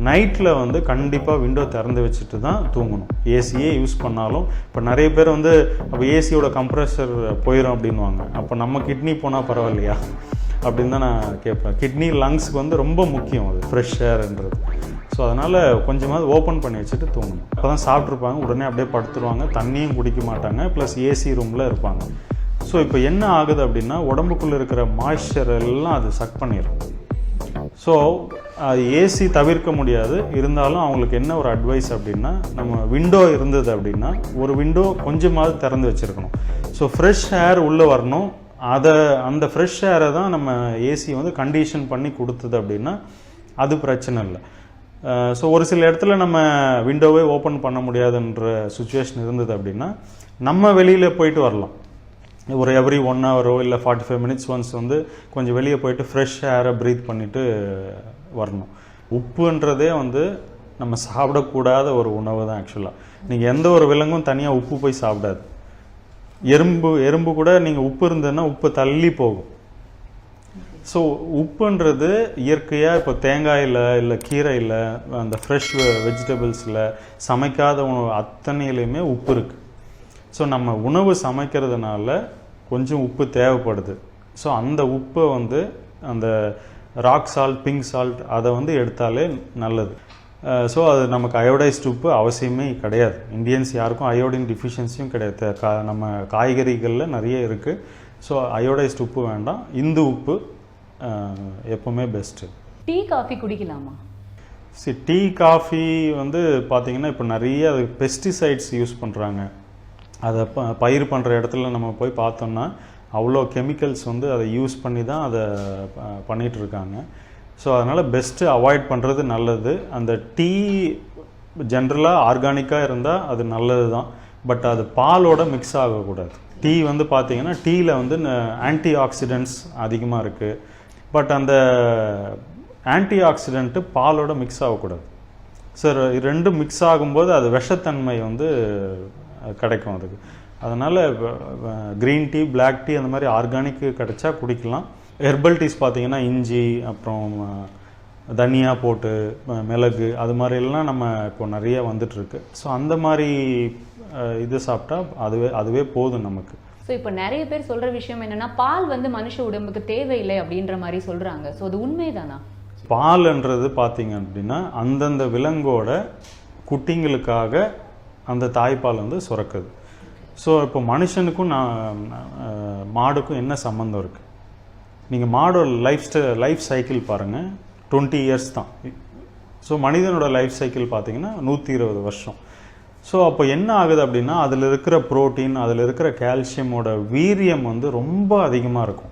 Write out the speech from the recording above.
நைட்டில் வந்து கண்டிப்பாக விண்டோ திறந்து வச்சுட்டு தான் தூங்கணும். ஏசியே யூஸ் பண்ணாலும் இப்போ நிறைய பேர் வந்து அப்போ ஏசியோட கம்ப்ரெஷர் போயிடும் அப்படின்வாங்க. அப்போ நம்ம கிட்னி போனால் பரவாயில்லையா அப்படின்னு தான் நான் கேட்பேன். கிட்னி லங்ஸுக்கு வந்து ரொம்ப முக்கியம் அது ஃப்ரெஷ் ஏர்ன்றது. ஸோ அதனால் கொஞ்சமாவது ஓப்பன் பண்ணி வச்சுட்டு தூங்கணும். அப்போ தான் சாப்பிட்ருப்பாங்க, உடனே அப்படியே படுத்துருவாங்க, தண்ணியும் குடிக்க மாட்டாங்க, ப்ளஸ் ஏசி ரூமில் இருப்பாங்க. ஸோ இப்போ என்ன ஆகுது அப்படின்னா உடம்புக்குள்ளே இருக்கிற மாய்ஸ்சர் எல்லாம் அது சக் பண்ணிடும். ஸோ அது ஏசி தவிர்க்க முடியாது. இருந்தாலும் அவங்களுக்கு என்ன ஒரு அட்வைஸ் அப்படின்னா, நம்ம விண்டோ இருந்தது அப்படின்னா ஒரு விண்டோ கொஞ்சமாவது திறந்து வச்சுருக்கணும். ஸோ ஃப்ரெஷ் ஏர் உள்ளே வரணும். அந்த ஃப்ரெஷ் ஏரை தான் நம்ம ஏசி வந்து கண்டிஷன் பண்ணி கொடுத்தது அப்படின்னா அது பிரச்சனை இல்லை. ஸோ ஒரு சில இடத்துல நம்ம விண்டோவே ஓப்பன் பண்ண முடியாதுன்ற சுச்சுவேஷன் இருந்தது அப்படின்னா நம்ம வெளியில் போயிட்டு வரலாம். ஒரு எவ்ரி 1 ஹவரோ இல்லை 45 மினிட்ஸ் ஒன்ஸ் வந்து கொஞ்சம் வெளியே போயிட்டு ஃப்ரெஷ் ஏரை ப்ரீத் பண்ணிவிட்டு வரணும். உப்புன்றதே வந்து நம்ம சாப்பிடக்கூடாத ஒரு உணவு தான் ஆக்சுவலாக. நீங்கள் எந்த ஒரு விலங்கும் தனியாக உப்பு போய் சாப்பிடாது. எறும்பு கூட நீங்கள் உப்பு இருந்ததுன்னா உப்பு தள்ளி போகும். ஸோ உப்புன்றது இயற்கையாக இப்போ தேங்காயில் இல்லை கீரையில் அந்த ஃப்ரெஷ் வெஜிடபிள்ஸில் சமைக்காத உணவு அத்தனையிலையுமே உப்பு இருக்குது. ஸோ நம்ம உணவு சமைக்கிறதுனால கொஞ்சம் உப்பு தேவைப்படுது. ஸோ அந்த உப்பை வந்து அந்த ராக் சால்ட், பிங்க் சால்ட் அதை வந்து எடுத்தாலே நல்லது. ஸோ அது நமக்கு அயோடைஸ்டு உப்பு அவசியமே கிடையாது. இந்தியன்ஸ் யாருக்கும் அயோடின் டிஃபிஷியன்சியும் கிடையாது. நம்ம காய்கறிகளில் நிறைய இருக்குது. ஸோ அயோடைஸ்டு உப்பு வேண்டாம். இந்து உப்பு எப்போவுமே பெஸ்ட்டு. டீ காஃபி குடிக்கலாமா? டீ காஃபி வந்து பார்த்திங்கன்னா இப்போ நிறைய அது பெஸ்டிசைட்ஸ் யூஸ் பண்ணுறாங்க. அதை பயிர் பண்ணுற இடத்துல நம்ம போய் பார்த்தோம்னா அவ்வளோ கெமிக்கல்ஸ் வந்து அதை யூஸ் பண்ணி தான் அதை பண்ணிகிட்ருக்காங்க. ஸோ அதனால் பெஸ்ட்டு அவாய்ட் பண்ணுறது நல்லது. அந்த டீ ஜென்ரலாக ஆர்கானிக்காக இருந்தால் அது நல்லது தான். பட் அது பாலோட மிக்ஸ் ஆகக்கூடாது. டீ வந்து பார்த்திங்கன்னா டீயில் வந்து ஆன்டி ஆக்சிடென்ட்ஸ் அதிகமாக இருக்குது. பட் அந்த ஆன்டி ஆக்சிடென்ட்டு பாலோட மிக்ஸ் ஆகக்கூடாது. சார் ரெண்டும் மிக்ஸ் ஆகும்போது அது விஷத்தன்மை வந்து கிடைக்கும் அதுக்கு. அதனால் க்ரீன் டீ, பிளாக் டீ அந்த மாதிரி ஆர்கானிக்கு கிடைச்சா குடிக்கலாம். ஹெர்பல் டீஸ் பார்த்திங்கன்னா இஞ்சி, அப்புறம் தனியா போட்டு, மிளகு, அது மாதிரிலாம் நம்ம இப்போ நிறைய வந்துட்டுருக்கு. ஸோ அந்த மாதிரி இது சாப்பிட்டா அதுவே போதும் நமக்கு. ஸோ இப்போ நிறைய பேர் சொல்கிற விஷயம் என்னென்னா பால் வந்து மனுஷ உடம்புக்கு தேவையில்லை அப்படின்ற மாதிரி சொல்கிறாங்க. ஸோ அது உண்மைதானா? பால்ன்றது பார்த்திங்க அப்படின்னா அந்தந்த விலங்கோட குட்டிங்களுக்காக அந்த தாய்ப்பால் வந்து சுரக்குது. ஸோ இப்போ மனுஷனுக்கும் மாடுக்கும் என்ன சம்மந்தம் இருக்குது? நீங்கள் மாடோட லைஃப் சைக்கிள் பாருங்கள், 20 இயர்ஸ் தான். ஸோ மனிதனோட லைஃப் சைக்கிள் பார்த்திங்கன்னா 120 வருஷம். ஸோ அப்போ என்ன ஆகுது அப்படின்னா அதில் இருக்கிற புரோட்டீன், அதில் இருக்கிற கால்சியமோட வீரியம் வந்து ரொம்ப அதிகமாக இருக்கும்.